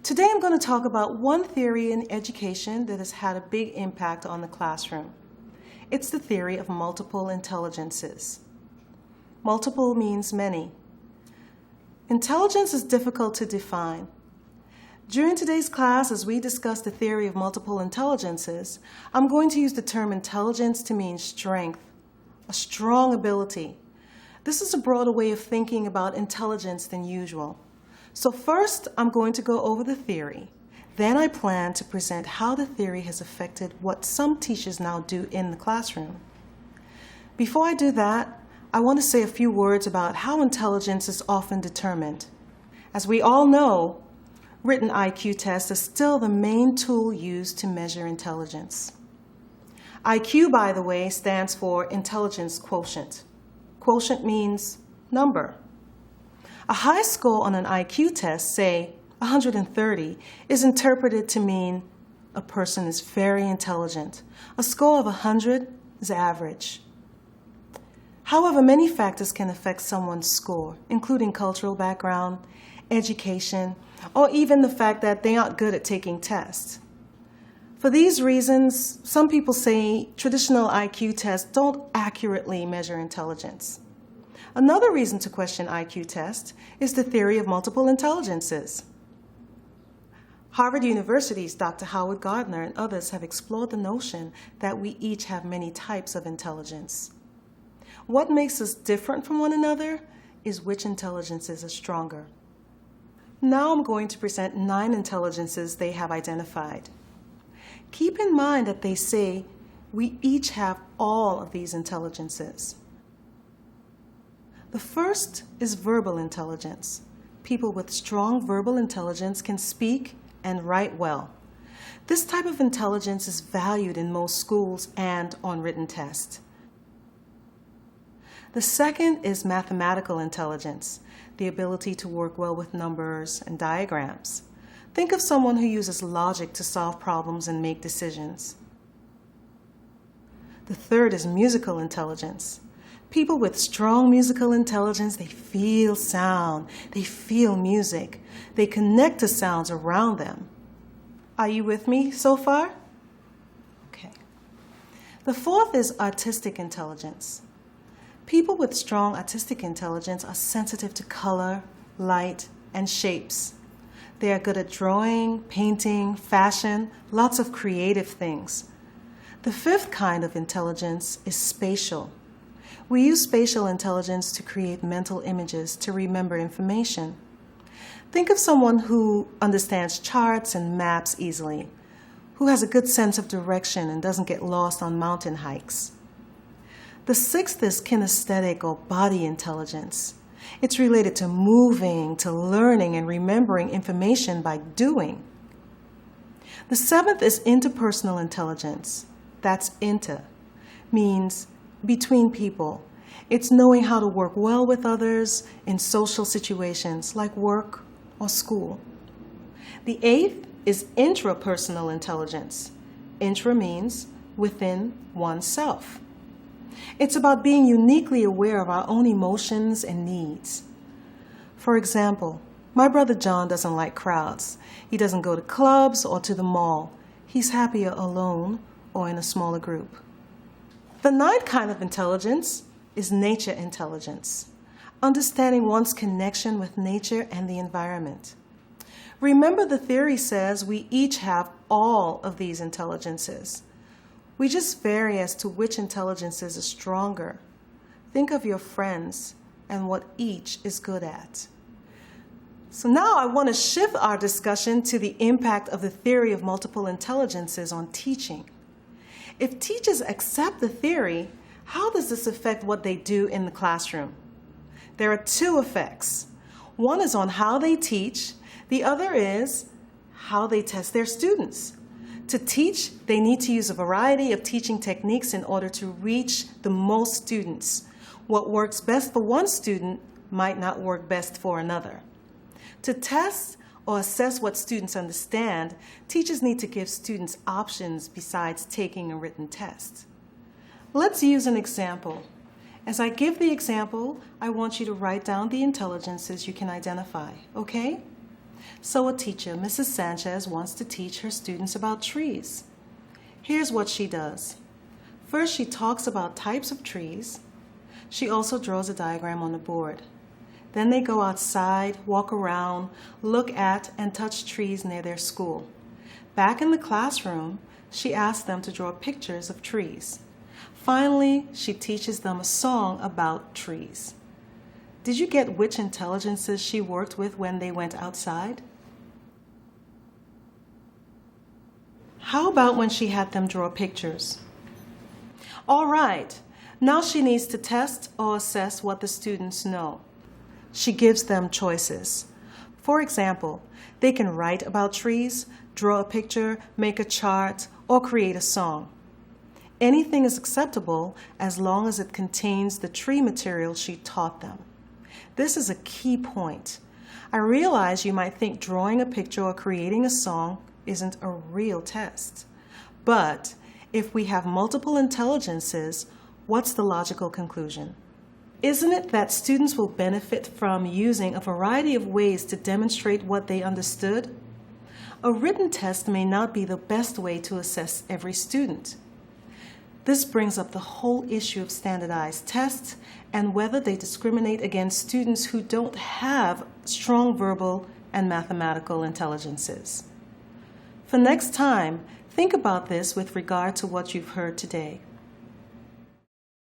Today I'm going to talk about one theory in education that has had a big impact on the classroom. It's the theory of multiple intelligences. Multiple means many. Intelligence is difficult to define. During today's class, as we discuss the theory of multiple intelligences, I'm going to use the term intelligence to mean strength, a strong ability. This is a broader way of thinking about intelligence than usual. So first, I'm going to go over the theory. Then I plan to present how the theory has affected what some teachers now do in the classroom. Before I do that, I want to say a few words about how intelligence is often determined. As we all know, written IQ tests are still the main tool used to measure intelligence. IQ, by the way, stands for Intelligence Quotient. Quotient means number. A high score on an IQ test, say 130, is interpreted to mean a person is very intelligent. A score of 100 is average. However, many factors can affect someone's score, including cultural background, education, or even the fact that they aren't good at taking tests. For these reasons, some people say traditional IQ tests don't accurately measure intelligence. Another reason to question IQ tests is the theory of multiple intelligences. Harvard University's Dr. Howard Gardner and others have explored the notion that we each have many types of intelligence. What makes us different from one another is which intelligences are stronger. Now I'm going to present 9 intelligences they have identified. Keep in mind that they say we each have all of these intelligences. The first is verbal intelligence. People with strong verbal intelligence can speak and write well. This type of intelligence is valued in most schools and on written tests. The second is mathematical intelligence, the ability to work well with numbers and diagrams. Think of someone who uses logic to solve problems and make decisions. The third is musical intelligence. People with strong musical intelligence, they feel sound, they feel music, they connect to sounds around them. Are you with me so far? Okay. The fourth is artistic intelligence. People with strong artistic intelligence are sensitive to color, light, and shapes. They are good at drawing, painting, fashion, lots of creative things. The fifth kind of intelligence is spatial. We use spatial intelligence to create mental images to remember information. Think of someone who understands charts and maps easily, who has a good sense of direction and doesn't get lost on mountain hikes. The sixth is kinesthetic or body intelligence. It's related to moving, to learning, and remembering information by doing. The seventh is interpersonal intelligence. That's inter, means between people. It's knowing how to work well with others in social situations like work or school. The eighth is intrapersonal intelligence. Intra means within oneself. It's about being uniquely aware of our own emotions and needs. For example, my brother John doesn't like crowds. He doesn't go to clubs or to the mall. He's happier alone or in a smaller group. The ninth kind of intelligence is nature intelligence, understanding one's connection with nature and the environment. Remember, the theory says we each have all of these intelligences. We just vary as to which intelligences are stronger. Think of your friends and what each is good at. So now I want to shift our discussion to the impact of the theory of multiple intelligences on teaching. If teachers accept the theory, how does this affect what they do in the classroom? There are 2 effects. One is on how they teach. The other is how they test their students. To teach, they need to use a variety of teaching techniques in order to reach the most students. What works best for one student might not work best for another. To test or assess what students understand, teachers need to give students options besides taking a written test. Let's use an example. As I give the example, I want you to write down the intelligences you can identify, okay? So a teacher, Mrs. Sanchez, wants to teach her students about trees. Here's what she does. First, she talks about types of trees. She also draws a diagram on the board. Then they go outside, walk around, look at and touch trees near their school. Back in the classroom, she asks them to draw pictures of trees. Finally, she teaches them a song about trees. Did you get which intelligences she worked with when they went outside? How about when she had them draw pictures? All right, now she needs to test or assess what the students know. She gives them choices. For example, they can write about trees, draw a picture, make a chart, or create a song. Anything is acceptable as long as it contains the tree material she taught them. This is a key point. I realize you might think drawing a picture or creating a song isn't a real test. But if we have multiple intelligences, what's the logical conclusion? Isn't it that students will benefit from using a variety of ways to demonstrate what they understood? A written test may not be the best way to assess every student. This brings up the whole issue of standardized tests and whether they discriminate against students who don't have strong verbal and mathematical intelligences. For next time, think about this with regard to what you've heard today.